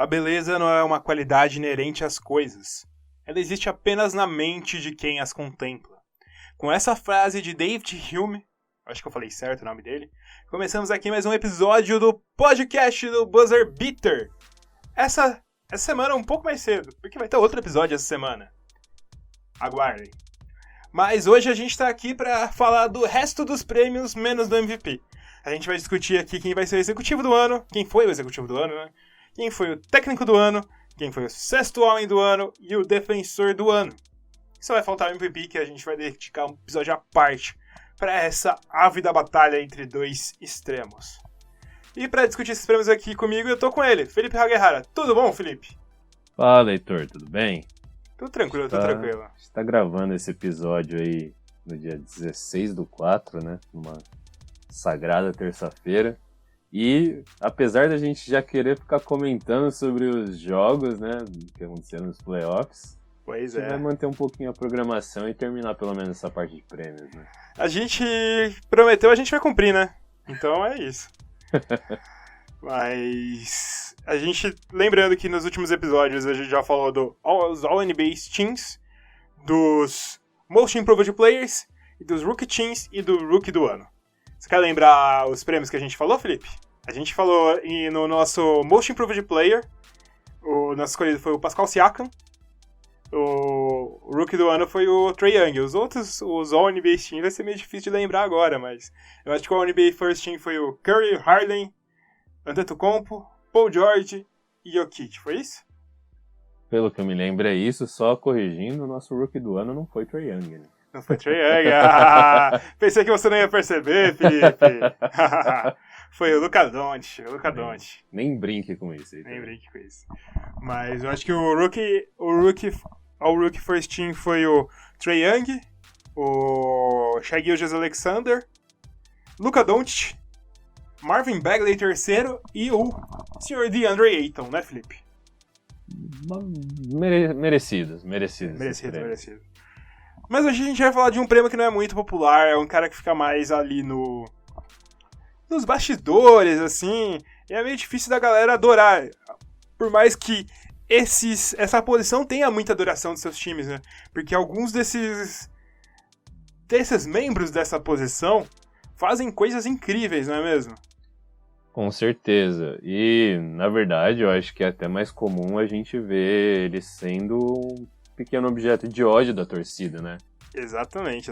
A beleza não é uma qualidade inerente às coisas. Ela existe apenas na mente de quem as contempla. Com essa frase de David Hume, acho que eu falei certo o nome dele, começamos aqui mais um episódio do podcast do Buzzer Beater. Essa semana um pouco mais cedo, porque vai ter outro episódio essa semana. Aguardem. Mas hoje a gente tá aqui pra falar do resto dos prêmios, menos do MVP. A gente vai discutir aqui quem vai ser o executivo do ano, quem foi o executivo do ano, né? Quem foi o técnico do ano, quem foi o sexto homem do ano e o defensor do ano. Só vai faltar o MVP, que a gente vai dedicar um episódio à parte para essa ávida batalha entre dois extremos. E para discutir esses prêmios aqui comigo, eu tô com ele, Felipe Haguerara. Tudo bom, Felipe? Fala, Heitor, tudo bem? Tudo tranquilo, tudo tranquilo. A gente tá gravando esse episódio aí no dia 16/4, né? Numa sagrada terça-feira. E apesar da gente já querer ficar comentando sobre os jogos, né, que aconteceram nos playoffs, a gente vai manter um pouquinho a programação e terminar pelo menos essa parte de prêmios, né? A gente prometeu, a gente vai cumprir, né? Então é isso. Mas a gente, lembrando que nos últimos episódios a gente já falou dos All-NBA Teams, dos Most Improved Players, e dos Rookie Teams e do Rookie do Ano. Você quer lembrar os prêmios que a gente falou, Felipe? A gente falou no nosso Most Improved Player, o nosso escolhido foi o Pascal Siakam, o Rookie do Ano foi o Trae Young. Os outros, os All-NBA Team, vai ser meio difícil de lembrar agora, mas eu acho que o All-NBA First Team foi o Curry, Harden, Antetokounmpo, Paul George e Jokic, foi isso? Pelo que eu me lembro é isso, só corrigindo, o nosso Rookie do Ano não foi Trae Young, né? Não foi Trae Young. Pensei que você não ia perceber, Felipe. Foi o Luka Doncic. Nem brinque com isso. Nem brinque com isso. Mas eu acho que o Rookie First Team foi o Trae Young, o Shai Gilgeous-Alexander, Luka Doncic, Marvin Bagley terceiro e o Sr. DeAndre Ayton, né, Felipe? Merecido. Mas hoje a gente vai falar de um prêmio que não é muito popular, é um cara que fica mais ali nos bastidores, assim, e é meio difícil da galera adorar, por mais que essa posição tenha muita adoração dos seus times, né? Porque alguns desses membros dessa posição fazem coisas incríveis, não é mesmo? Com certeza. E, na verdade, eu acho que é até mais comum a gente ver ele sendo um pequeno objeto de ódio da torcida, né? Exatamente.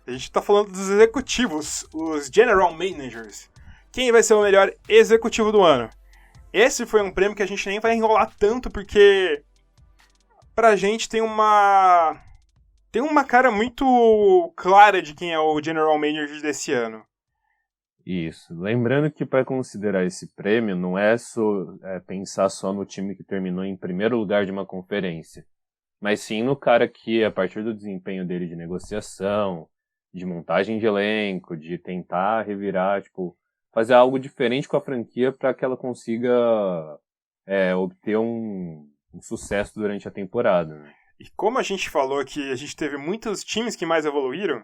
A gente tá falando dos executivos, os General Managers. Quem vai ser o melhor executivo do ano? Esse foi um prêmio que a gente nem vai enrolar tanto, porque pra gente tem uma cara muito clara de quem é o General Manager desse ano. Isso. Lembrando que para considerar esse prêmio não é pensar só no time que terminou em primeiro lugar de uma conferência, mas sim no cara que, a partir do desempenho dele de negociação, de montagem de elenco, de tentar revirar, fazer algo diferente com a franquia para que ela consiga obter um sucesso durante a temporada, né? E como a gente falou que a gente teve muitos times que mais evoluíram,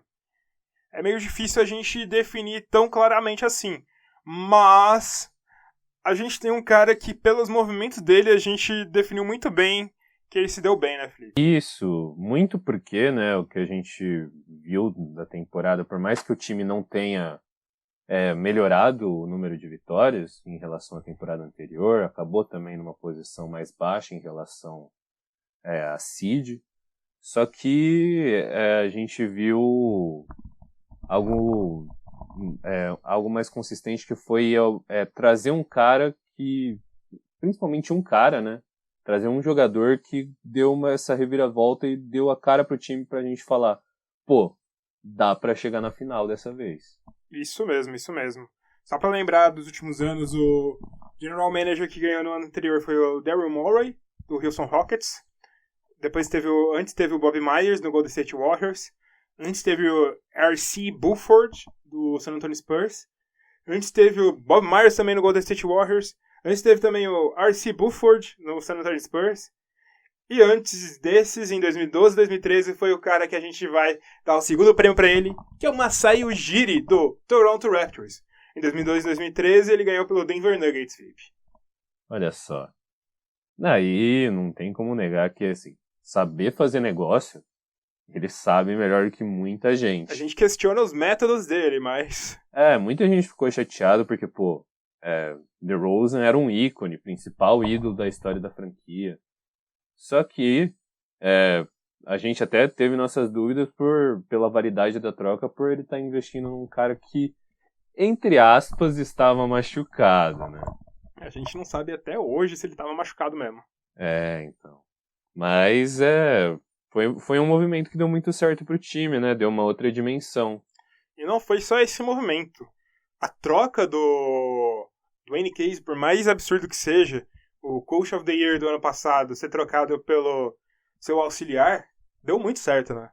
é meio difícil a gente definir tão claramente assim. Mas a gente tem um cara que, pelos movimentos dele, a gente definiu muito bem que ele se deu bem, né, Felipe? Isso, muito porque, né, o que a gente viu da temporada, por mais que o time não tenha melhorado o número de vitórias em relação à temporada anterior, acabou também numa posição mais baixa em relação à seed, só que a gente viu algo mais consistente, que foi trazer um cara principalmente um cara, né? Trazer um jogador que deu essa reviravolta e deu a cara pro time pra gente falar, pô, dá pra chegar na final dessa vez. Isso mesmo. Só pra lembrar dos últimos anos, o General Manager que ganhou no ano anterior foi o Daryl Morey, do Houston Rockets. Antes teve o Bob Myers, do Golden State Warriors. Antes teve o R.C. Buford, do San Antonio Spurs. Antes teve o Bob Myers também no Golden State Warriors. Antes teve também o R.C. Buford no San Antonio Spurs. E antes desses, em 2012 e 2013, foi o cara que a gente vai dar o segundo prêmio pra ele, que é o Masai Ujiri, do Toronto Raptors. Em 2012 e 2013, ele ganhou pelo Denver Nuggets, Felipe. Olha só. Aí não tem como negar que, assim, saber fazer negócio, ele sabe melhor que muita gente. A gente questiona os métodos dele, mas... Muita gente ficou chateado porque, pô, DeRozan era um ícone, principal ídolo da história da franquia. Só que a gente até teve nossas dúvidas pela variedade da troca, por ele estar investindo num cara que, entre aspas, estava machucado, né? A gente não sabe até hoje se ele estava machucado mesmo. Então. Mas foi um movimento que deu muito certo pro time, né? Deu uma outra dimensão. E não foi só esse movimento. A troca do Dwayne Casey, por mais absurdo que seja, o Coach of the Year do ano passado ser trocado pelo seu auxiliar, deu muito certo, né?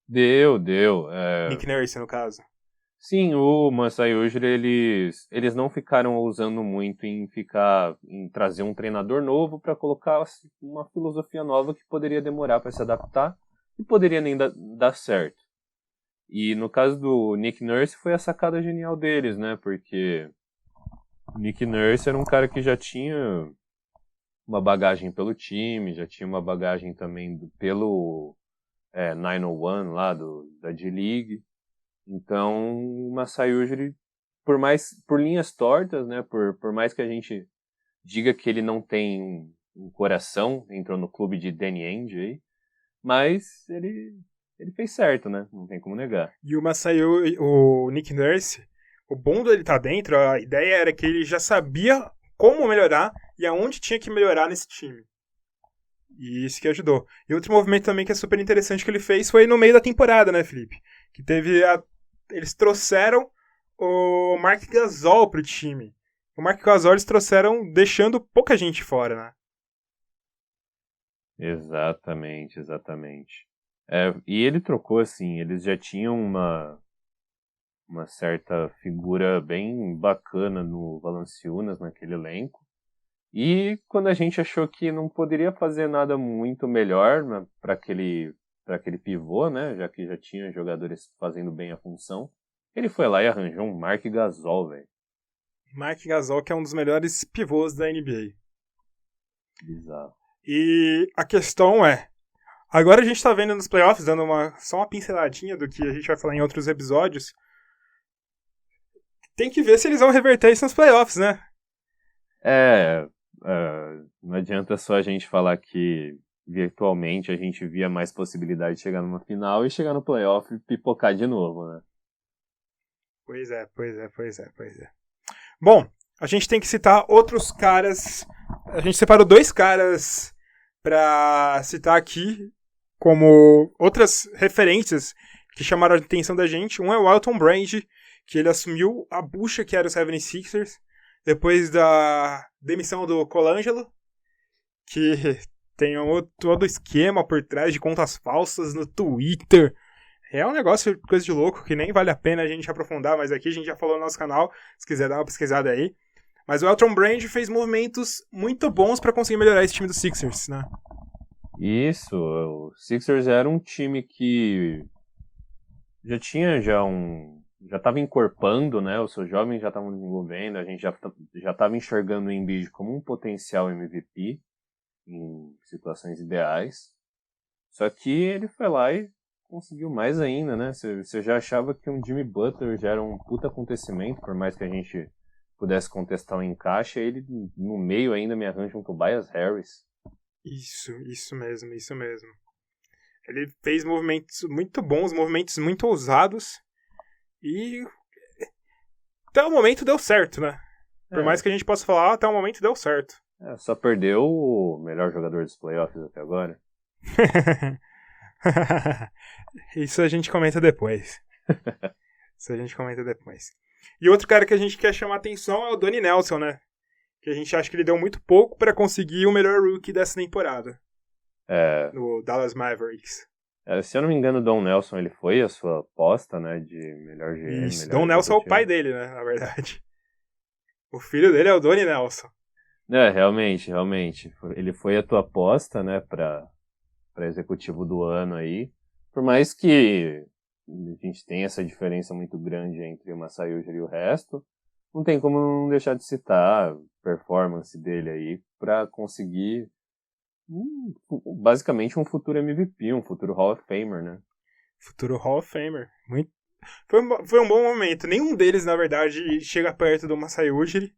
Deu. Nick Nurse, no caso. Sim, o Masai Ujiri, eles não ficaram usando muito em trazer um treinador novo para colocar uma filosofia nova que poderia demorar para se adaptar e poderia nem dar certo. E no caso do Nick Nurse foi a sacada genial deles, né? Porque o Nick Nurse era um cara que já tinha uma bagagem pelo time, já tinha uma bagagem também pelo 901 lá da D-League. Então, o Masai Ujiri, por linhas tortas, né, por mais que a gente diga que ele não tem um coração, entrou no clube de Danny Ainge aí, mas ele fez certo, né, não tem como negar. E o Nick Nurse, o bom dele estar dentro, a ideia era que ele já sabia como melhorar e aonde tinha que melhorar nesse time. E isso que ajudou. E outro movimento também que é super interessante que ele fez foi no meio da temporada, né, Felipe? Que eles trouxeram o Marc Gasol pro time. O Marc Gasol eles trouxeram deixando pouca gente fora, né? Exatamente. E ele trocou, assim, eles já tinham uma certa figura bem bacana no Valanciunas, naquele elenco. E quando a gente achou que não poderia fazer nada muito melhor, né, para aquele pivô, né, já que já tinha jogadores fazendo bem a função, ele foi lá e arranjou um Marc Gasol, velho. Marc Gasol, que é um dos melhores pivôs da NBA. Bizarro. E a questão é, agora a gente tá vendo nos playoffs, dando só uma pinceladinha do que a gente vai falar em outros episódios, tem que ver se eles vão reverter isso nos playoffs, né? Não adianta só a gente falar que virtualmente a gente via mais possibilidade de chegar numa final e chegar no playoff e pipocar de novo, né? Pois é. Bom, a gente tem que citar outros caras. A gente separou 2 caras pra citar aqui como outras referências que chamaram a atenção da gente. Um é o Elton Brand, que ele assumiu a bucha que era o 76ers depois da demissão do Colangelo, que tem todo esquema por trás de contas falsas no Twitter. É um negócio, coisa de louco, que nem vale a pena a gente aprofundar, mas aqui a gente já falou no nosso canal, se quiser dar uma pesquisada aí. Mas o Elton Brand fez movimentos muito bons pra conseguir melhorar esse time do Sixers, né? Isso, o Sixers era um time que já tinha já estava encorpando, né? Os seus jovens já estavam desenvolvendo, a gente já estava enxergando o Embiid como um potencial MVP em situações ideais. Só que ele foi lá e conseguiu mais ainda, né? Você já achava que um Jimmy Butler já era um puta acontecimento, por mais que a gente pudesse contestar o encaixe, ele no meio ainda me arranja um Tobias Harris. Isso mesmo. Ele fez movimentos muito bons, movimentos muito ousados e até o momento deu certo, né? Por mais que a gente possa falar, até o momento deu certo. Só perdeu o melhor jogador dos playoffs até agora. Isso a gente comenta depois. E outro cara que a gente quer chamar atenção é o Donnie Nelson, né? Que a gente acha que ele deu muito pouco pra conseguir o melhor rookie dessa temporada. No Dallas Mavericks. Se eu não me engano, o Don Nelson ele foi a sua aposta, né? De melhor GM. Isso, Don Nelson é o pai dele, né? Na verdade. O filho dele é o Donnie Nelson. Realmente. Ele foi a tua aposta, né? Pra executivo do ano aí. Por mais que a gente tenha essa diferença muito grande entre o Masai Ujiri e o resto, não tem como não deixar de citar a performance dele aí para conseguir basicamente um futuro MVP, um futuro Hall of Famer, né? Futuro Hall of Famer. Foi um bom momento. Nenhum deles, na verdade, chega perto do Masai Ujiri,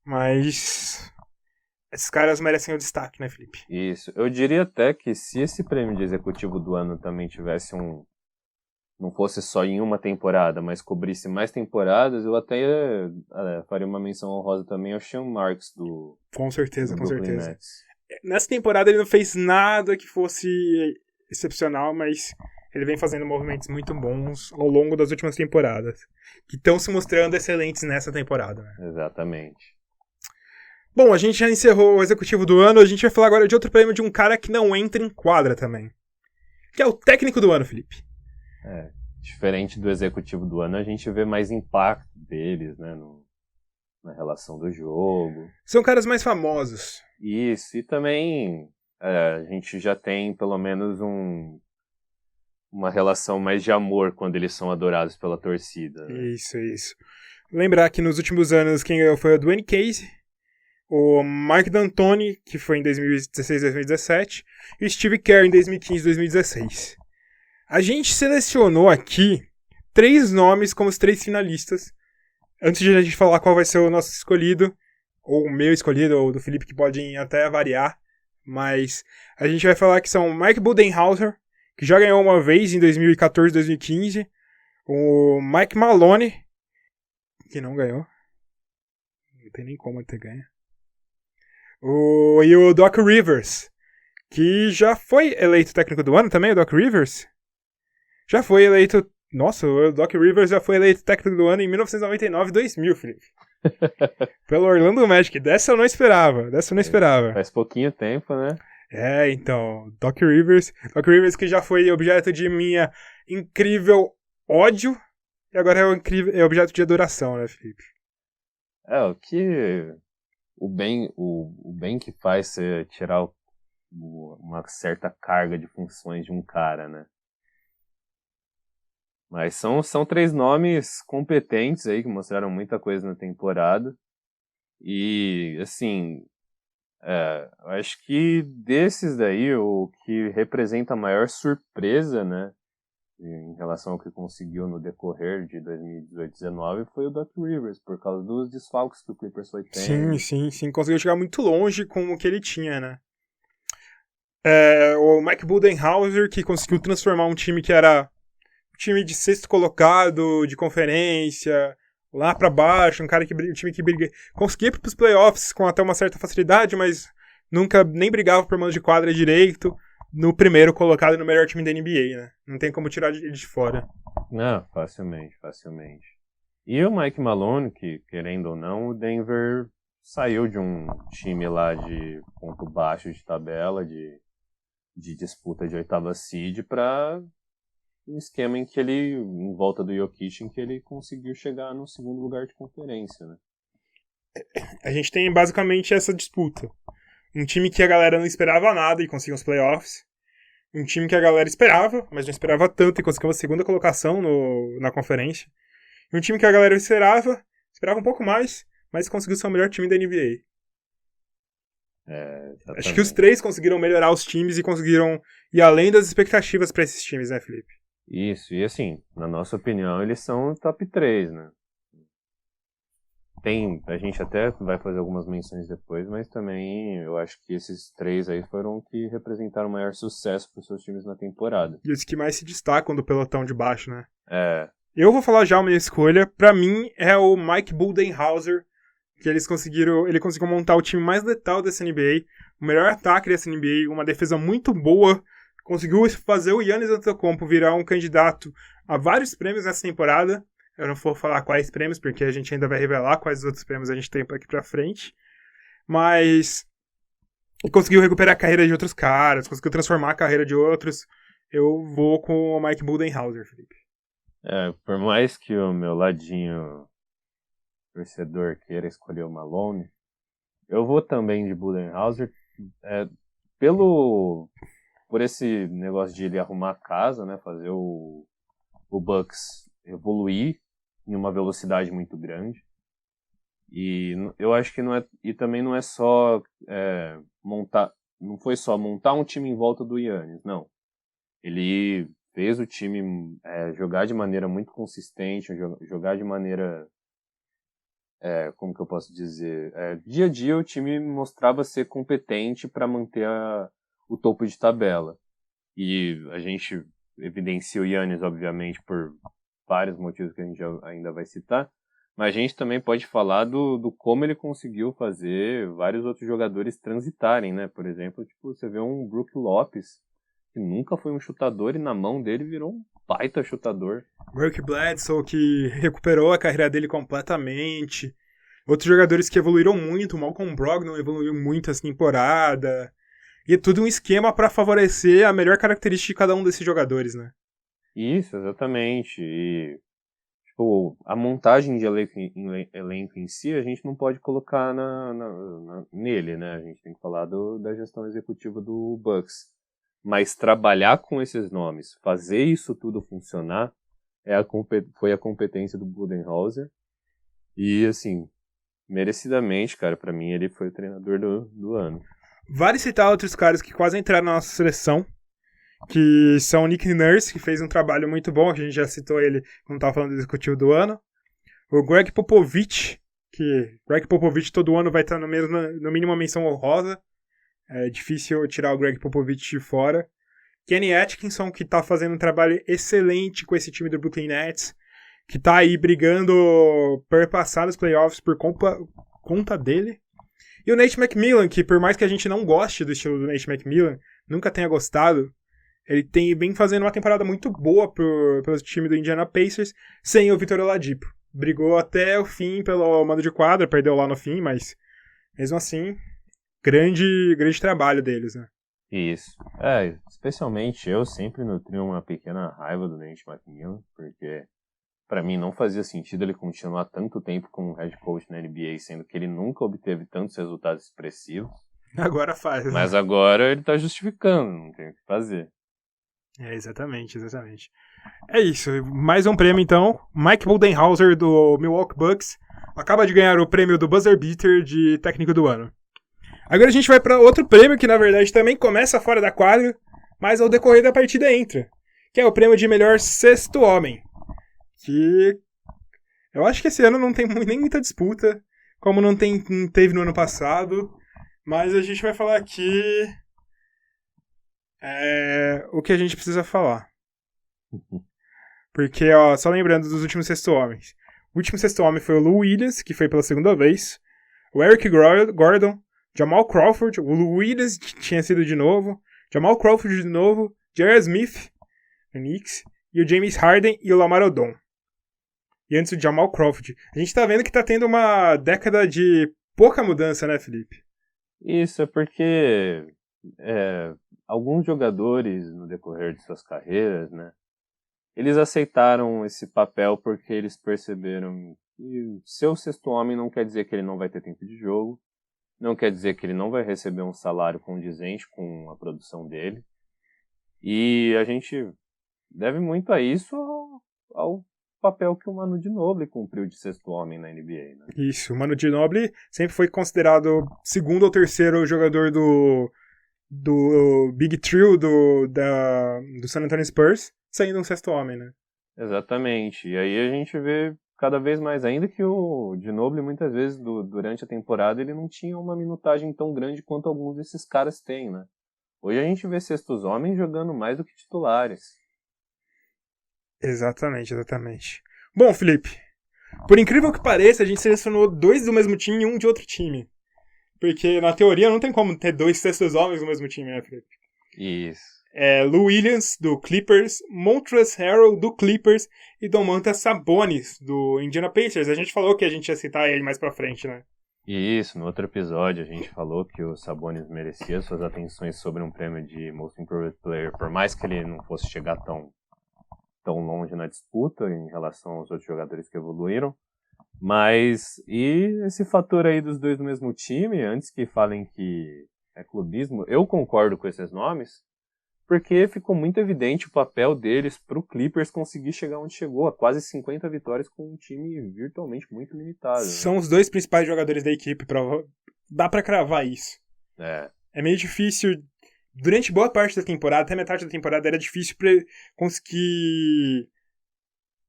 mas esses caras merecem o destaque, né, Felipe? Isso. Eu diria até que se esse prêmio de executivo do ano também tivesse não fosse só em uma temporada, mas cobrisse mais temporadas, eu até faria uma menção honrosa também ao Sean Marks Com certeza, do com Brooklyn certeza. Nets. Nessa temporada ele não fez nada que fosse excepcional, mas ele vem fazendo movimentos muito bons ao longo das últimas temporadas, que estão se mostrando excelentes nessa temporada, né? Exatamente. Bom, a gente já encerrou o executivo do ano, a gente vai falar agora de outro prêmio de um cara que não entra em quadra também, que é o técnico do ano, Felipe. Diferente do executivo do ano, a gente vê mais impacto deles, né, na relação do jogo. São caras mais famosos. Isso, e também a gente já tem pelo menos uma relação mais de amor quando eles são adorados pela torcida. Né? Isso. Lembrar que nos últimos anos quem ganhou foi o Dwayne Casey, o Mike D'Antoni, que foi em 2016 e 2017, e o Steve Kerr em 2015 e 2016. A gente selecionou aqui 3 nomes como os 3 finalistas. Antes de a gente falar qual vai ser o nosso escolhido, ou o meu escolhido, ou do Felipe, que podem até variar, mas a gente vai falar que são Mike Budenholzer, que já ganhou uma vez em 2014 e 2015, o Mike Maloney, que não ganhou, não tem nem como ele ter ganho, e o Doc Rivers, que já foi eleito técnico do ano também, o Doc Rivers. Já foi eleito... Nossa, o Doc Rivers já foi eleito técnico do ano em 1999 e 2000, Felipe. Pelo Orlando Magic. Dessa eu não esperava. Faz pouquinho tempo, né? Então. Doc Rivers que já foi objeto de minha incrível ódio. E agora é objeto de adoração, né, Felipe? O bem que faz você tirar uma certa carga de funções de um cara, né? Mas são 3 nomes competentes aí, que mostraram muita coisa na temporada. E, assim, eu acho que desses daí, o que representa a maior surpresa, né, em relação ao que conseguiu no decorrer de 2018-19, foi o Doc Rivers, por causa dos desfalques que o Clippers foi tendo. Sim. Conseguiu chegar muito longe com o que ele tinha, né? O Mike Budenholzer, que conseguiu transformar um time que era time de 6º colocado, de conferência, lá pra baixo, um time que briga, conseguia ir pros playoffs com até uma certa facilidade, mas nunca nem brigava por mano de quadra direito, no primeiro colocado no melhor time da NBA, né? Não tem como tirar ele de fora. Não, facilmente. E o Mike Malone, que, querendo ou não, o Denver saiu de um time lá de ponto baixo de tabela, de disputa de 8ª seed, pra um esquema em volta do Jokic, em que ele conseguiu chegar no 2º lugar de conferência, né? A gente tem basicamente essa disputa. Um time que a galera não esperava nada e conseguiu os playoffs. Um time que a galera esperava, mas não esperava tanto e conseguiu uma 2ª colocação na conferência. E um time que a galera esperava um pouco mais, mas conseguiu ser o melhor time da NBA. Acho que os 3 conseguiram melhorar os times e conseguiram ir além das expectativas para esses times, né, Felipe? Isso, e assim, na nossa opinião, eles são o top 3, né? A gente até vai fazer algumas menções depois, mas também eu acho que esses 3 aí foram o que representaram o maior sucesso para os seus times na temporada. E os que mais se destacam do pelotão de baixo, né? Eu vou falar já a minha escolha. Pra mim, é o Mike Budenholzer, que ele conseguiu montar o time mais letal dessa NBA, o melhor ataque dessa NBA, uma defesa muito boa, conseguiu fazer o Giannis Antetokounmpo virar um candidato a vários prêmios nessa temporada. Eu não vou falar quais prêmios, porque a gente ainda vai revelar quais outros prêmios a gente tem aqui pra frente. Mas conseguiu recuperar a carreira de outros caras, conseguiu transformar a carreira de outros. Eu vou com o Mike Budenholzer, Felipe. Por mais que o meu ladinho torcedor queira escolher o Malone, eu vou também de Budenholzer, por esse negócio de ele arrumar a casa, né, fazer o Bucks evoluir em uma velocidade muito grande. eu acho que não é, e também não é só montar, não foi só montar um time em volta do Giannis, não. Ele fez o time jogar de maneira muito consistente, jogar de maneira, como que eu posso dizer, dia a dia o time mostrava ser competente para manter o topo de tabela. E a gente evidencia o Giannis, obviamente, por vários motivos que a gente ainda vai citar, mas a gente também pode falar do como ele conseguiu fazer vários outros jogadores transitarem, né? Por exemplo, tipo, você vê um Brook Lopes, que nunca foi um chutador e na mão dele virou um baita chutador. Brook Bledsoe, que recuperou a carreira dele completamente. Outros jogadores que evoluíram muito, o Malcolm Brogdon evoluiu muito essa temporada. E é tudo um esquema para favorecer a melhor característica de cada um desses jogadores, né? Isso, exatamente. E tipo, a montagem de elenco em si, a gente não pode colocar nele, né? A gente tem que falar da gestão executiva do Bucks. Mas trabalhar com esses nomes, fazer isso tudo funcionar, foi a competência do Budenholzer. E, assim, merecidamente, cara, pra mim ele foi o treinador do ano. Vale citar outros caras que quase entraram na nossa seleção, que são o Nick Nurse, que fez um trabalho muito bom, a gente já citou ele quando estava falando do executivo do ano. O Greg Popovich, que Greg Popovich todo ano vai estar no mínimo uma menção honrosa. É difícil tirar o Greg Popovich de fora. Kenny Atkinson, que está fazendo um trabalho excelente com esse time do Brooklyn Nets, que está aí brigando perpassar os playoffs por conta dele. E o Nate McMillan, que por mais que a gente não goste do estilo do Nate McMillan, nunca tenha gostado, ele vem fazendo uma temporada muito boa pelo time do Indiana Pacers, sem o Victor Oladipo. Brigou até o fim pelo mando de quadra, perdeu lá no fim, mas mesmo assim, grande trabalho deles, né? Isso. Especialmente eu sempre nutri uma pequena raiva do Nate McMillan, porque pra mim não fazia sentido ele continuar tanto tempo como head coach na NBA, sendo que ele nunca obteve tantos resultados expressivos. Agora faz. Mas agora ele tá justificando, não tem o que fazer. Exatamente. É isso, mais um prêmio então. Mike Budenholzer do Milwaukee Bucks acaba de ganhar o prêmio do Buzzer Beater de técnico do ano. Agora a gente vai para outro prêmio que na verdade também começa fora da quadra, mas ao decorrer da partida entra, que é o prêmio de melhor sexto homem. Que eu acho que esse ano não tem nem muita disputa, como não teve no ano passado, mas a gente vai falar aqui o que a gente precisa falar. Porque, ó, só lembrando dos últimos sexto homens. O último sexto homem foi o Lou Williams, que foi pela segunda vez, o Eric Gordon, Jamal Crawford, o Lou Williams, que tinha sido de novo, Jamal Crawford de novo, J.R. Smith, o Knicks, e o James Harden e o Lamar Odom. E antes o Jamal Crawford. A gente tá vendo que tá tendo uma década de pouca mudança, né, Felipe? Isso é porque alguns jogadores, no decorrer de suas carreiras, né, eles aceitaram esse papel porque eles perceberam que seu sexto homem não quer dizer que ele não vai ter tempo de jogo, não quer dizer que ele não vai receber um salário condizente com a produção dele. E a gente deve muito a isso ao papel que o Manu Ginobili cumpriu de sexto homem na NBA, né? Isso, o Manu Ginobili sempre foi considerado segundo ou terceiro jogador do Big Trio do San Antonio Spurs, saindo um sexto homem, né? Exatamente. E aí a gente vê cada vez mais ainda que o Ginobili, muitas vezes, durante a temporada, ele não tinha uma minutagem tão grande quanto alguns desses caras têm, né? Hoje a gente vê sextos homens jogando mais do que titulares. Exatamente. Bom, Felipe, por incrível que pareça, a gente selecionou 2 do mesmo time e 1 de outro time. Porque, na teoria, não tem como ter 2 sextos homens no mesmo time, né, Felipe? Isso. Lou Williams, do Clippers, Montrezl Harrell, do Clippers, e Domantas Sabonis, do Indiana Pacers. A gente falou que a gente ia citar ele mais pra frente, né? Isso, no outro episódio a gente falou que o Sabonis merecia suas atenções sobre um prêmio de Most Improved Player, por mais que ele não fosse chegar tão longe na disputa em relação aos outros jogadores que evoluíram. Mas, e esse fator aí dos dois do mesmo time, antes que falem que é clubismo, eu concordo com esses nomes, porque ficou muito evidente o papel deles pro Clippers conseguir chegar onde chegou, a quase 50 vitórias com um time virtualmente muito limitado. Né? São os dois principais jogadores da equipe, dá pra cravar isso. É meio difícil, durante boa parte da temporada, até metade da temporada, era difícil pra conseguir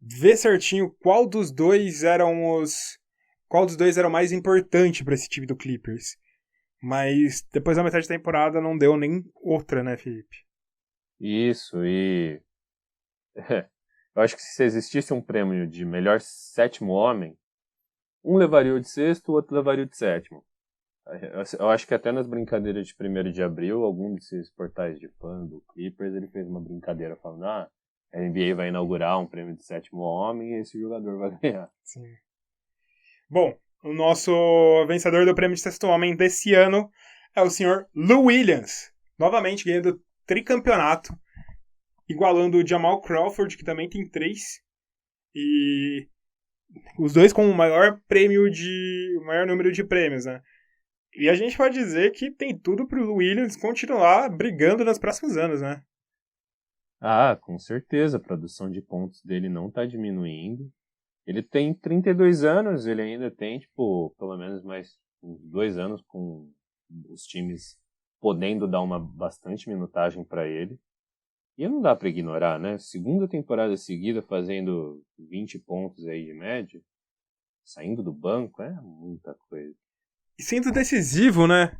ver certinho qual dos dois era o mais importante pra esse time do Clippers. Mas depois da metade da temporada não deu nem outra, né, Felipe? Isso, e eu acho que se existisse um prêmio de melhor sétimo homem, um levaria o de sexto, o outro levaria o de sétimo. Eu acho que até nas brincadeiras de 1º de abril, algum desses portais de fã do Clippers, ele fez uma brincadeira falando, a NBA vai inaugurar um prêmio de sétimo homem e esse jogador vai ganhar. Sim. Bom, o nosso vencedor do prêmio de sexto homem desse ano é o senhor Lou Williams, novamente ganhando o tricampeonato, igualando o Jamal Crawford, que também tem 3, e os dois com o maior número de prêmios, né? E a gente pode dizer que tem tudo pro Lou Williams continuar brigando nos próximos anos, né? Com certeza, a produção de pontos dele não tá diminuindo. Ele tem 32 anos, ele ainda tem, pelo menos mais uns 2 anos com os times podendo dar uma bastante minutagem para ele. E não dá para ignorar, né? Segunda temporada seguida fazendo 20 pontos aí de média, saindo do banco, é muita coisa. E sendo decisivo, né?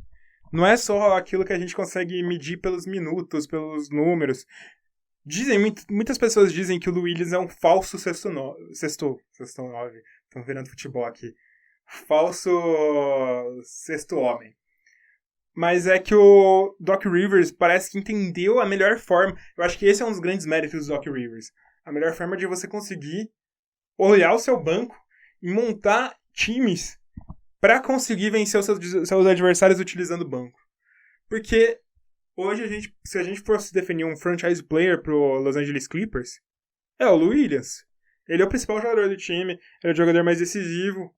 Não é só aquilo que a gente consegue medir pelos minutos, pelos números. Muitas pessoas dizem que o Lou Williams é um falso sexto nove. Estão virando futebol aqui. Falso sexto homem. Mas é que o Doc Rivers parece que entendeu a melhor forma. Eu acho que esse é um dos grandes méritos do Doc Rivers. A melhor forma de você conseguir olhar o seu banco e montar times para conseguir vencer os seus adversários utilizando o banco. Porque hoje, se a gente fosse definir um franchise player pro Los Angeles Clippers, é o Lou Williams. Ele é o principal jogador do time, ele é o jogador mais decisivo,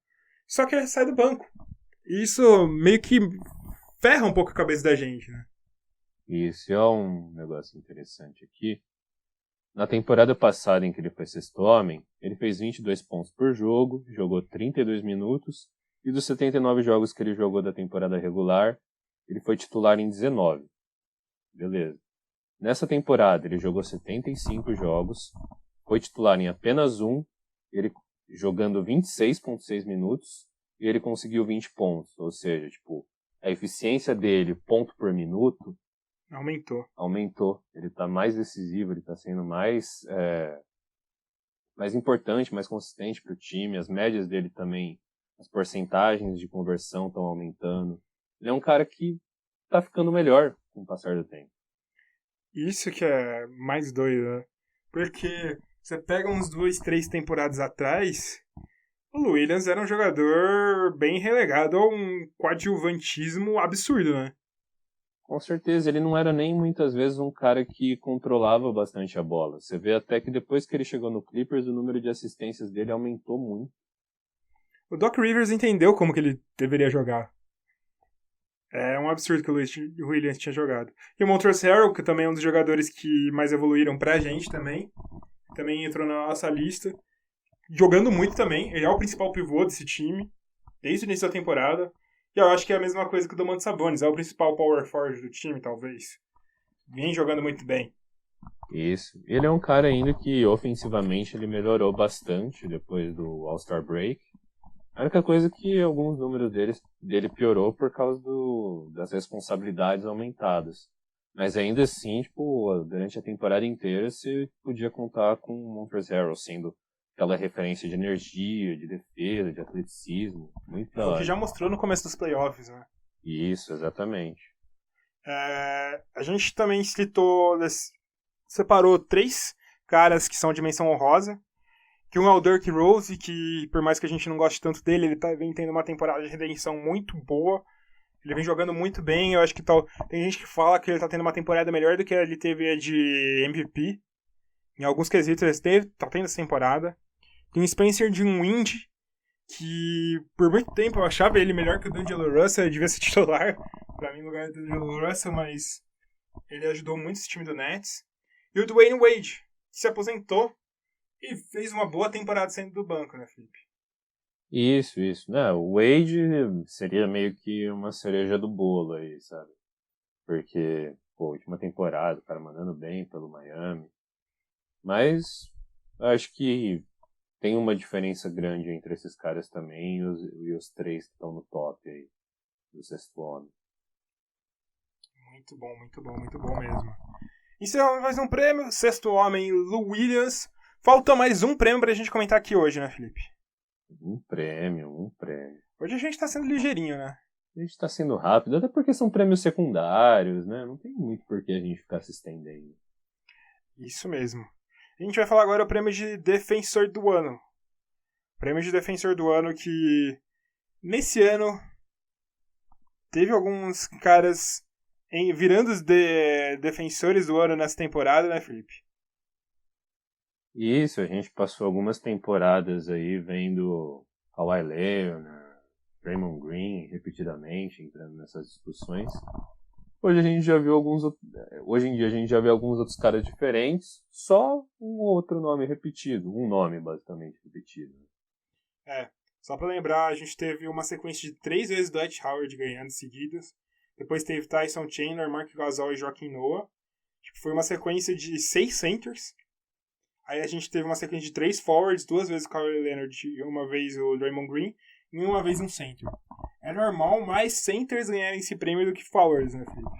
só que ele sai do banco. E isso meio que ferra um pouco a cabeça da gente, né? Isso é um negócio interessante aqui. Na temporada passada, em que ele foi sexto homem, ele fez 22 pontos por jogo, jogou 32 minutos, e dos 79 jogos que ele jogou da temporada regular, ele foi titular em 19. Beleza. Nessa temporada, ele jogou 75 jogos, foi titular em apenas um, ele jogando 26,6 minutos, e ele conseguiu 20 pontos. Ou seja, a eficiência dele, ponto por minuto, aumentou. Ele está mais decisivo, ele está sendo mais importante, mais consistente para o time. As médias dele também, as porcentagens de conversão estão aumentando. Ele é um cara que está ficando melhor com o passar do tempo. Isso que é mais doido, né? Porque você pega uns 2, 3 temporadas atrás, o Lou Williams era um jogador bem relegado a um coadjuvantismo absurdo, né? Com certeza, ele não era nem muitas vezes um cara que controlava bastante a bola. Você vê até que depois que ele chegou no Clippers, o número de assistências dele aumentou muito. O Doc Rivers entendeu como que ele deveria jogar. É um absurdo que o Williams tinha jogado. E o Montrezl Harrell, que também é um dos jogadores que mais evoluíram pra gente também entrou na nossa lista. Jogando muito também, ele é o principal pivô desse time, desde o início da temporada. E eu acho que é a mesma coisa que o Domantas Sabonis, é o principal power forward do time, talvez. Vem jogando muito bem. Isso. Ele é um cara ainda que ofensivamente ele melhorou bastante depois do All-Star Break. A única coisa é que alguns números dele piorou por causa das responsabilidades aumentadas. Mas ainda assim, durante a temporada inteira, você podia contar com o Montrezl Harrell sendo aquela referência de energia, de defesa, de atleticismo. Muito da hora. O que já mostrou no começo dos playoffs, né? Isso, exatamente. A gente também separou 3 caras que são de menção honrosa. Que um é o Derrick Rose, que por mais que a gente não goste tanto dele, ele vem tendo uma temporada de redenção muito boa. Ele vem jogando muito bem. Eu acho que tem gente que fala que ele tá tendo uma temporada melhor do que ele teve a de MVP. Em alguns quesitos ele tá tendo essa temporada. Tem o Spencer Dinwiddie, que por muito tempo eu achava ele melhor que o D'Angelo Russell. Ele devia ser titular pra mim no lugar do D'Angelo Russell, mas Ele ajudou muito esse time do Nets. E o Dwayne Wade, que se aposentou e fez uma boa temporada saindo do banco, né, Felipe? Isso. Não, o Wade seria meio que uma cereja do bolo aí, sabe? Porque, pô, última temporada, o cara mandando bem pelo Miami. Mas acho que tem uma diferença grande entre esses caras também e os três que estão no top aí, do sexto homem. Muito bom mesmo. Encerramos mais um prêmio, sexto homem, Lou Williams. Falta mais um prêmio pra gente comentar aqui hoje, né, Felipe? Um prêmio. Hoje a gente tá sendo ligeirinho, né? A gente tá sendo rápido, até porque são prêmios secundários, né? Não tem muito por que a gente ficar se estendendo. Isso mesmo. A gente vai falar agora o prêmio de Defensor do Ano. Prêmio de Defensor do Ano que, nesse ano, teve alguns caras virando os defensores do ano nessa temporada, né, Felipe? Isso, a gente passou algumas temporadas aí vendo Kawhi Leonard, Draymond Green repetidamente entrando nessas discussões. Hoje em dia a gente já vê alguns outros caras diferentes, só um outro nome repetido, um nome basicamente repetido. Só pra lembrar, a gente teve uma sequência de 3 vezes Dwight Howard ganhando seguidas. Depois teve Tyson Chandler, Mark Gasol e Joakim Noah. Foi uma sequência de 6 centers. Aí a gente teve uma sequência de 3 forwards, 2 vezes o Kawhi Leonard, uma vez o Draymond Green e uma vez um center. É normal mais centers ganharem esse prêmio do que forwards, né, Felipe?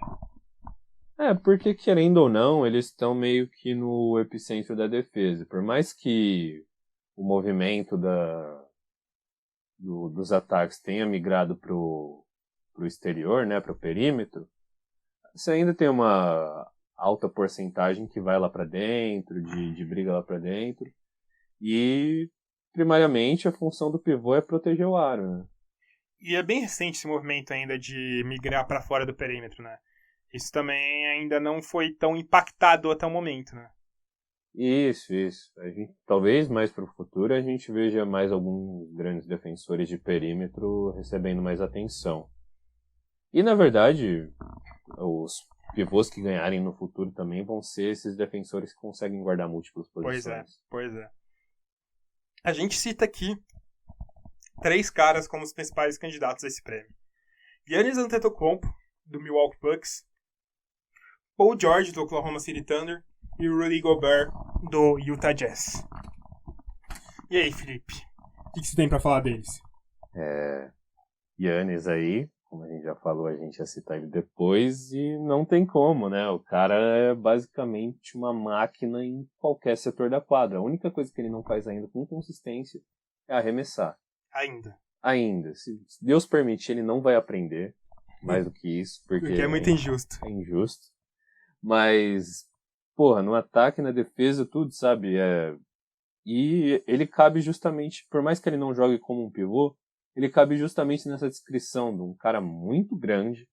Porque querendo ou não, eles estão meio que no epicentro da defesa. Por mais que o movimento dos ataques tenha migrado pro exterior, né, pro perímetro, você ainda tem uma alta porcentagem que vai lá para dentro, de briga lá para dentro. E, primariamente, a função do pivô é proteger o aro, né? E é bem recente esse movimento ainda de migrar para fora do perímetro, né? Isso também ainda não foi tão impactado até o momento, né? Isso. Talvez mais para o futuro a gente veja mais alguns grandes defensores de perímetro recebendo mais atenção. E, na verdade, os pivôs que ganharem no futuro também vão ser esses defensores que conseguem guardar múltiplas posições. Pois é. A gente cita aqui 3 caras como os principais candidatos a esse prêmio. Giannis Antetokounmpo, do Milwaukee Bucks, Paul George, do Oklahoma City Thunder, e Rudy Gobert, do Utah Jazz. E aí, Felipe? O que você tem pra falar deles? Giannis aí, como a gente já falou, a gente ia citar ele depois, e não tem como, né? O cara é basicamente uma máquina em qualquer setor da quadra. A única coisa que ele não faz ainda com consistência é arremessar. Ainda. Se Deus permitir, ele não vai aprender mais do que isso, porque é muito injusto. É injusto. Mas, porra, no ataque, na defesa, tudo, sabe? E ele cabe justamente, por mais que ele não jogue como um pivô, ele cabe justamente nessa descrição de um cara muito grande,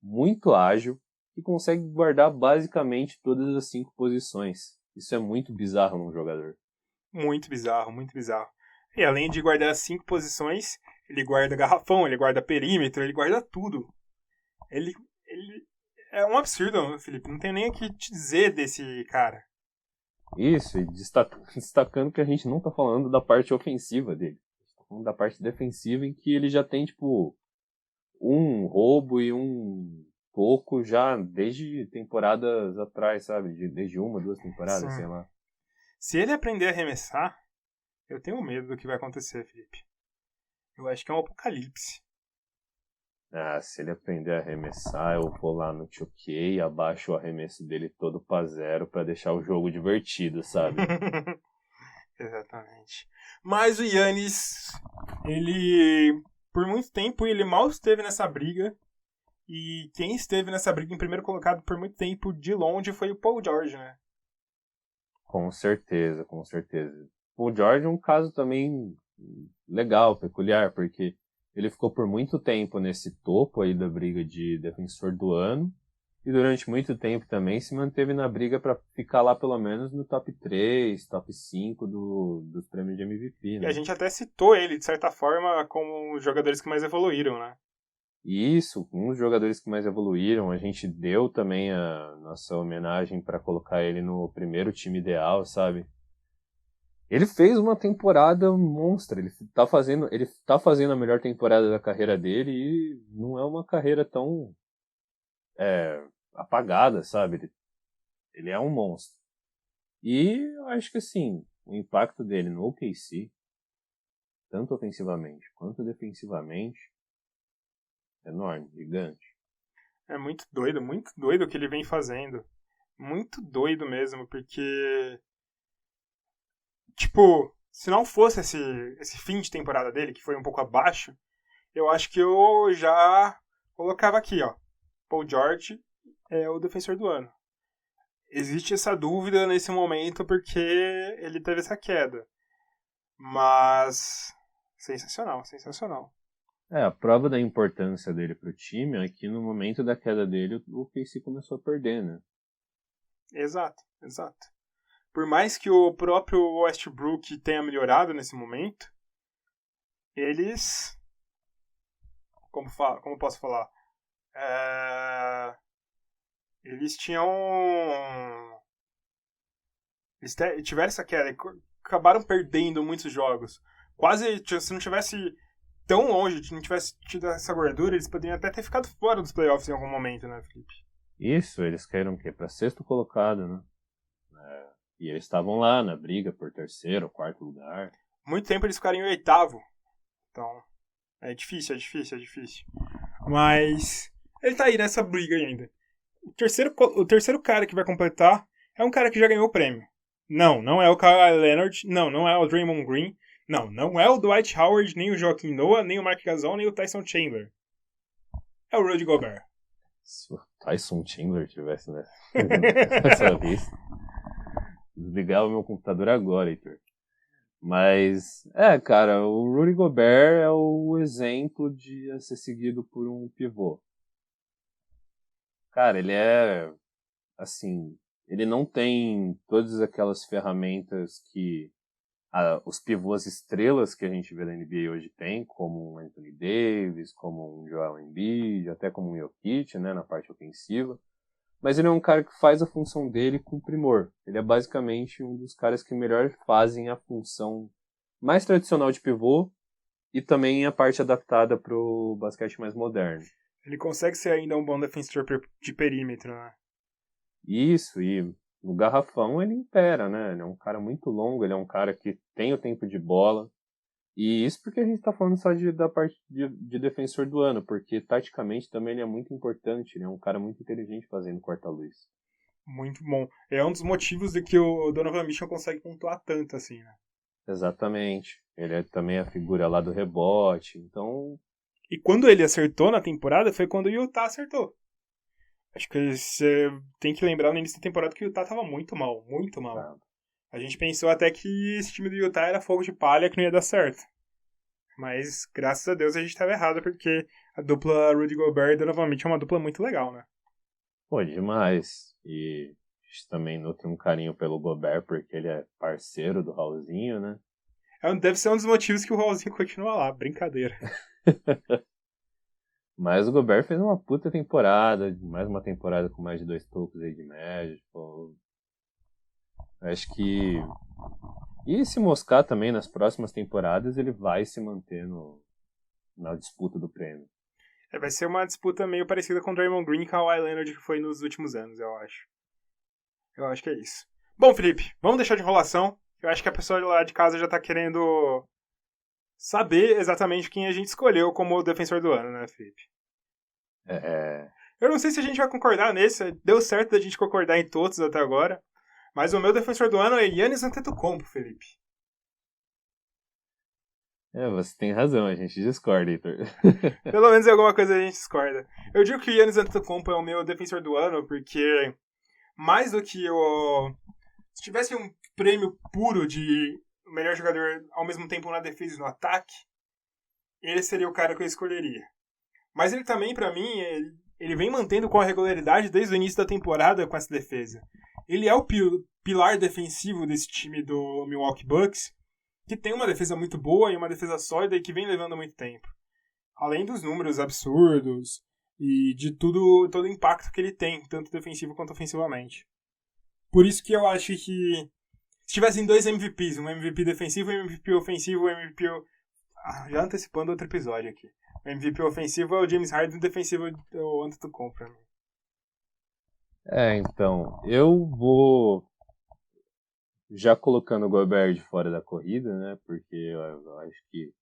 muito ágil, que consegue guardar basicamente todas as 5 posições. Isso é muito bizarro num jogador. Muito bizarro. E além de guardar as 5 posições, ele guarda garrafão, ele guarda perímetro, ele guarda tudo. Ele é um absurdo, Felipe. Não tem nem o que te dizer desse cara. Isso, e destacando que a gente não tá falando da parte ofensiva dele. A gente tá falando da parte defensiva, em que ele já tem, tipo, um roubo e um pouco já desde temporadas atrás, sabe? Desde 1, 2 temporadas, Sim. sei lá. Se ele aprender a arremessar, eu tenho medo do que vai acontecer, Felipe. Eu acho que é um apocalipse. Se ele aprender a arremessar, eu vou lá no 2K e abaixo o arremesso dele todo pra 0 pra deixar o jogo divertido, sabe? Exatamente. Mas o Giannis, ele, por muito tempo, ele mal esteve nessa briga. E quem esteve nessa briga em primeiro colocado por muito tempo, de longe, foi o Paul George, né? Com certeza. O George é um caso também legal, peculiar, porque ele ficou por muito tempo nesse topo aí da briga de defensor do ano, e durante muito tempo também se manteve na briga para ficar lá pelo menos no top 3, top 5 dos prêmios de MVP, né? E a gente até citou ele, de certa forma, como os jogadores que mais evoluíram, né? E isso, um dos jogadores que mais evoluíram, a gente deu também a nossa homenagem para colocar ele no primeiro time ideal, sabe? Ele fez uma temporada monstra, ele tá fazendo a melhor temporada da carreira dele e não é uma carreira tão apagada, sabe? Ele é um monstro. E eu acho que assim, o impacto dele no OKC, tanto ofensivamente quanto defensivamente, é enorme, gigante. É muito doido o que ele vem fazendo. Muito doido mesmo, porque tipo, se não fosse esse fim de temporada dele, que foi um pouco abaixo, eu acho que eu já colocava aqui, ó. Paul George é o defensor do ano. Existe essa dúvida nesse momento porque ele teve essa queda. Mas sensacional, sensacional. A prova da importância dele pro time é que no momento da queda dele, o OKC começou a perder, né? Exato, exato. Por mais que o próprio Westbrook tenha melhorado nesse momento, eles... Como posso falar? Eles tinham... Eles tiveram essa queda e acabaram perdendo muitos jogos. Quase, se não tivesse tão longe, se não tivesse tido essa gordura, eles poderiam até ter ficado fora dos playoffs em algum momento, né, Felipe? Isso, eles caíram o quê? Pra sexto colocado, né? E eles estavam lá na briga por terceiro, quarto lugar. Muito tempo eles ficaram em oitavo. Então, é difícil. Mas ele tá aí nessa briga ainda. O terceiro cara que vai completar é um cara que já ganhou o prêmio. Não é o Kawhi Leonard. Não é o Draymond Green. Não é o Dwight Howard, nem o Joaquim Noah, nem o Mark Gasol, nem o Tyson Chandler. É o Rudy Gobert. Se o Tyson Chandler tivesse nessa lista, desligava meu computador agora, Heitor. Mas, cara, o Rudy Gobert é o exemplo de ser seguido por um pivô. Cara, ele é, assim, ele não tem todas aquelas ferramentas que os pivôs estrelas que a gente vê na NBA hoje tem, como um Anthony Davis, como um Joel Embiid, até como um Jokic, né, na parte ofensiva. Mas ele é um cara que faz a função dele com primor. Ele é basicamente um dos caras que melhor fazem a função mais tradicional de pivô e também a parte adaptada para o basquete mais moderno. Ele consegue ser ainda um bom defensor de perímetro, né? Isso, e no garrafão ele impera, né? Ele é um cara muito longo, ele é um cara que tem o tempo de bola. E isso porque a gente tá falando só da parte de defensor do ano, porque taticamente também ele é muito importante, ele é um cara muito inteligente fazendo corta-luz. Muito bom. É um dos motivos de que o Donovan Mitchell consegue pontuar tanto assim, né? Exatamente. Ele é também a figura lá do rebote, então... E quando ele acertou na temporada foi quando o Utah acertou. Acho que você tem que lembrar no início da temporada que o Utah tava muito mal, muito mal. Ah. A gente pensou até que esse time do Utah era fogo de palha, que não ia dar certo. Mas, graças a Deus, a gente tava errado, porque a dupla Rudy Gobert e Donovan Mitchell é uma dupla muito legal, né? Pô, demais. E a gente também nutre um carinho pelo Gobert, porque ele é parceiro do Raulzinho, né? Deve ser um dos motivos que o Raulzinho continua lá, brincadeira. Mas o Gobert fez uma puta temporada, mais uma temporada com mais de 2 tocos aí de média. Pô. Acho que... E se moscar também nas próximas temporadas, ele vai se manter na disputa do prêmio. Vai ser uma disputa meio parecida com o Draymond Green e Kawhi Leonard que foi nos últimos anos, eu acho. Eu acho que é isso. Bom, Felipe, vamos deixar de enrolação. Eu acho que a pessoa lá de casa já tá querendo saber exatamente quem a gente escolheu como o defensor do ano, né, Felipe? Eu não sei se a gente vai concordar nesse. Deu certo da gente concordar em todos até agora. Mas o meu defensor do ano é Giannis Antetokounmpo, Felipe. Você tem razão, a gente discorda, Heitor. Pelo menos em alguma coisa a gente discorda. Eu digo que o Giannis Antetokounmpo é o meu defensor do ano porque, mais do que se tivesse um prêmio puro de melhor jogador ao mesmo tempo na defesa e no ataque, ele seria o cara que eu escolheria. Mas ele também, pra mim, ele vem mantendo com a regularidade desde o início da temporada com essa defesa. Ele é o pilar defensivo desse time do Milwaukee Bucks, que tem uma defesa muito boa e uma defesa sólida e que vem levando muito tempo. Além dos números absurdos e de todo o impacto que ele tem, tanto defensivo quanto ofensivamente. Por isso que eu acho que se tivessem dois MVPs, um MVP defensivo e um MVP ofensivo, já antecipando outro episódio aqui. O MVP ofensivo é o James Harden, o defensivo é o Antetokounmpo pra mim. Então, eu vou já colocando o Gobert de fora da corrida, né? Porque eu acho que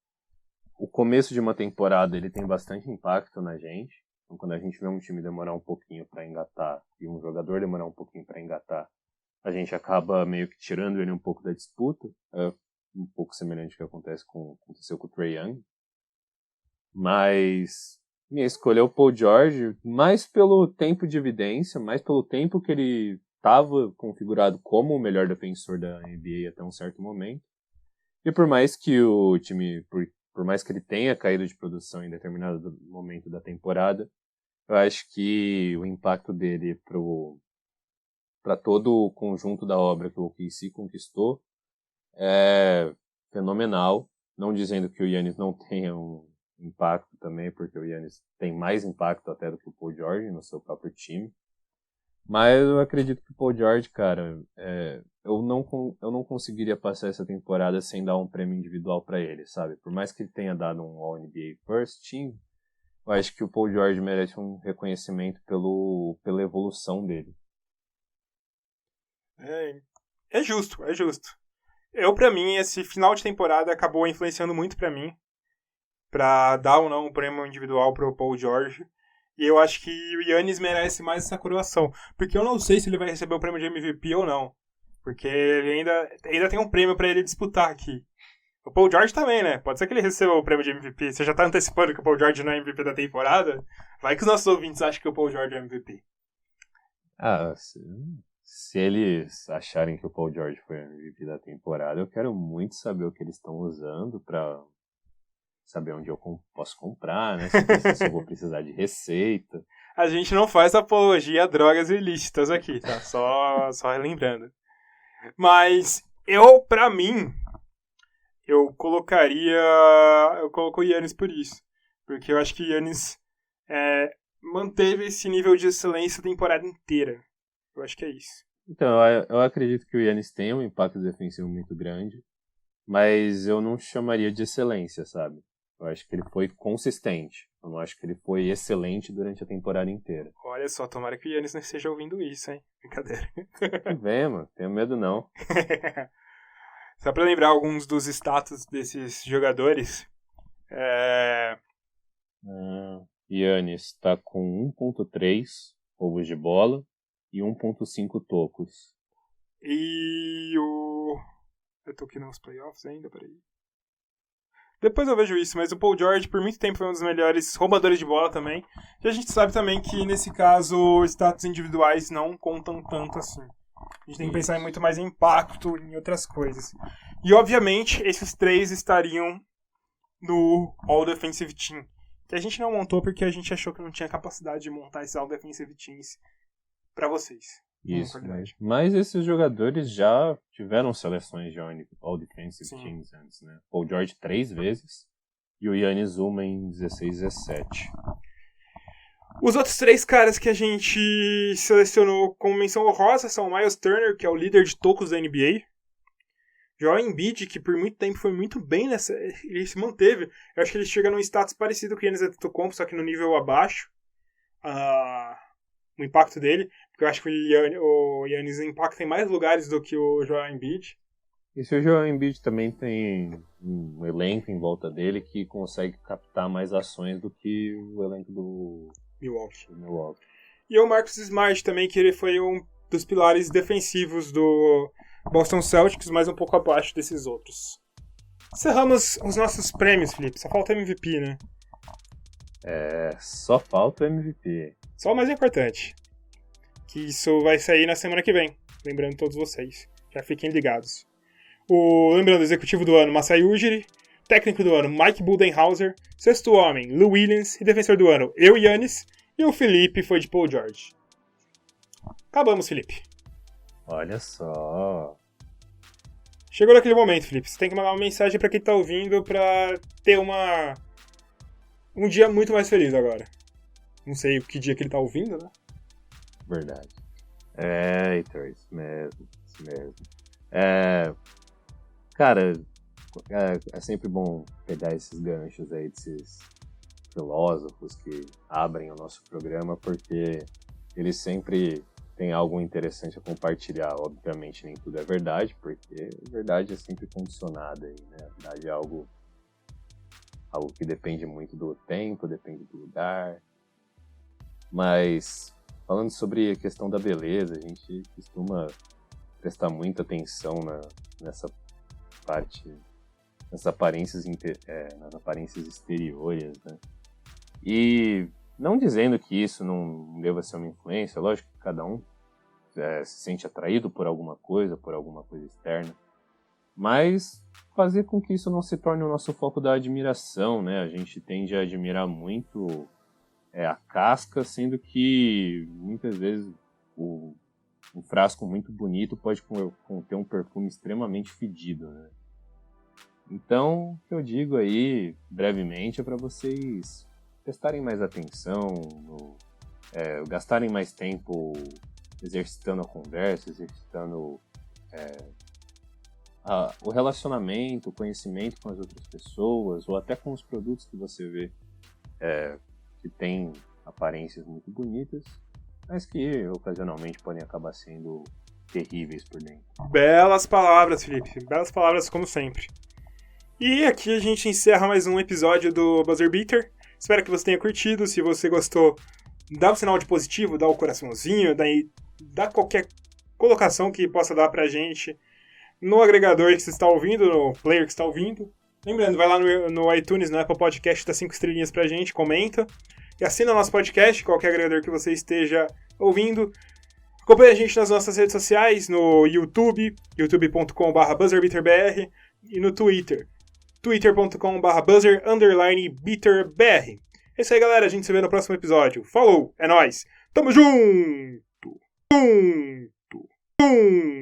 o começo de uma temporada ele tem bastante impacto na gente. Então, quando a gente vê um time demorar um pouquinho para engatar e um jogador demorar um pouquinho para engatar, a gente acaba meio que tirando ele um pouco da disputa. É um pouco semelhante ao que aconteceu com o Trae Young. Mas minha escolha é o Paul George, mais pelo tempo de evidência, mais pelo tempo que ele estava configurado como o melhor defensor da NBA até um certo momento. E por mais que o time, por mais que ele tenha caído de produção em determinado momento da temporada, eu acho que o impacto dele para todo o conjunto da obra que o OKC conquistou é fenomenal. Não dizendo que o Giannis não tenha um impacto também, porque o Giannis tem mais impacto até do que o Paul George no seu próprio time. Mas eu acredito que o Paul George, cara, eu não conseguiria passar essa temporada sem dar um prêmio individual para ele, sabe? Por mais que ele tenha dado um All-NBA First Team, eu acho que o Paul George merece um reconhecimento pela evolução dele. É justo. Pra mim, esse final de temporada acabou influenciando muito pra mim, pra dar ou não um prêmio individual pro Paul George. E eu acho que o Giannis merece mais essa coroação. Porque eu não sei se ele vai receber o prêmio de MVP ou não. Porque ele ainda tem um prêmio pra ele disputar aqui. O Paul George também, né? Pode ser que ele receba o prêmio de MVP. Você já tá antecipando que o Paul George não é MVP da temporada? Vai que os nossos ouvintes acham que o Paul George é MVP. Se eles acharem que o Paul George foi MVP da temporada, eu quero muito saber o que eles estão usando pra saber onde eu posso comprar, né? Se eu vou precisar de receita. A gente não faz apologia a drogas ilícitas aqui, tá? Só relembrando. Mas pra mim, eu coloco o Giannis por isso. Porque eu acho que o Giannis manteve esse nível de excelência a temporada inteira. Eu acho que é isso. Então, eu acredito que o Giannis tem um impacto defensivo muito grande, mas eu não chamaria de excelência, sabe? Eu acho que ele foi consistente. Eu não acho que ele foi excelente durante a temporada inteira. Olha só, tomara que o Giannis não esteja ouvindo isso, hein? Brincadeira. Vem, mano. Tenho medo não. Só pra lembrar alguns dos status desses jogadores. Giannis tá com 1.3 roubos de bola e 1.5 tocos. E eu tô aqui nos playoffs ainda, peraí. Depois eu vejo isso, mas o Paul George por muito tempo foi um dos melhores roubadores de bola também. E a gente sabe também que nesse caso status individuais não contam tanto assim. A gente tem que pensar muito mais em impacto, em outras coisas. E obviamente esses três estariam no All Defensive Team, que a gente não montou porque a gente achou que não tinha capacidade de montar esses All Defensive Teams pra vocês. Isso, mas esses jogadores já tiveram seleções de All Defensive Teams antes, né? Paul George 3 vezes e o Giannis uma em 16-17. Os outros três caras que a gente selecionou como menção honrosa são o Miles Turner, que é o líder de tocos da NBA. Joel Embiid, que por muito tempo foi muito bem nessa... Ele se manteve. Eu acho que ele chega num status parecido com o Giannis Antetokounmpo, só que no nível abaixo. O impacto dele, porque eu acho que o Giannis impacta em mais lugares do que o Joel Embiid. E se o Joel Embiid também tem um elenco em volta dele que consegue captar mais ações do que o elenco do Milwaukee. E o Marcus Smart também, que ele foi um dos pilares defensivos do Boston Celtics, mas um pouco abaixo desses outros. Encerramos os nossos prêmios, Felipe. Só falta MVP, né? Só falta o MVP. Só o mais importante. Que isso vai sair na semana que vem. Lembrando todos vocês. Já fiquem ligados. Lembrando, executivo do ano, Masai Ujiri. Técnico do ano, Mike Budenholzer. Sexto homem, Lou Williams. E defensor do ano, eu, Giannis. E o Felipe foi de Paul George. Acabamos, Felipe. Olha só. Chegou naquele momento, Felipe. Você tem que mandar uma mensagem pra quem tá ouvindo pra ter um um dia muito mais feliz agora. Não sei que dia que ele tá ouvindo, né? Verdade. Heitor, isso mesmo. Cara, é sempre bom pegar esses ganchos aí desses filósofos que abrem o nosso programa, porque eles sempre têm algo interessante a compartilhar. Obviamente nem tudo é verdade, porque a verdade é sempre condicionada aí, né? A verdade é algo que depende muito do tempo, depende do lugar. Mas falando sobre a questão da beleza, a gente costuma prestar muita atenção nessa parte, nas aparências exteriores, né? E não dizendo que isso não deva ser uma influência, lógico que cada um se sente atraído por alguma coisa externa, mas fazer com que isso não se torne o nosso foco da admiração, né? A gente tende a admirar muito a casca, sendo que muitas vezes um frasco muito bonito pode conter um perfume extremamente fedido, né? Então, o que eu digo aí, brevemente, é para vocês prestarem mais atenção, gastarem mais tempo exercitando a conversa, exercitando o relacionamento, o conhecimento com as outras pessoas, ou até com os produtos que você vê que têm aparências muito bonitas, mas que ocasionalmente podem acabar sendo terríveis por dentro. Belas palavras, Felipe. Belas palavras, como sempre. E aqui a gente encerra mais um episódio do Buzzer Beater. Espero que você tenha curtido. Se você gostou, dá um sinal de positivo, dá o coraçãozinho, dá qualquer colocação que possa dar pra gente no agregador que você está ouvindo, no player que está ouvindo. Lembrando, vai lá no iTunes, no Apple Podcast, dá 5 estrelinhas pra gente, comenta. E assina o nosso podcast, qualquer agregador que você esteja ouvindo. Acompanhe a gente nas nossas redes sociais, no YouTube, youtube.com/buzzerbeaterbr, e no Twitter, twitter.com/buzzer_beaterbr. É isso aí, galera. A gente se vê no próximo episódio. Falou, é nóis. Tamo junto!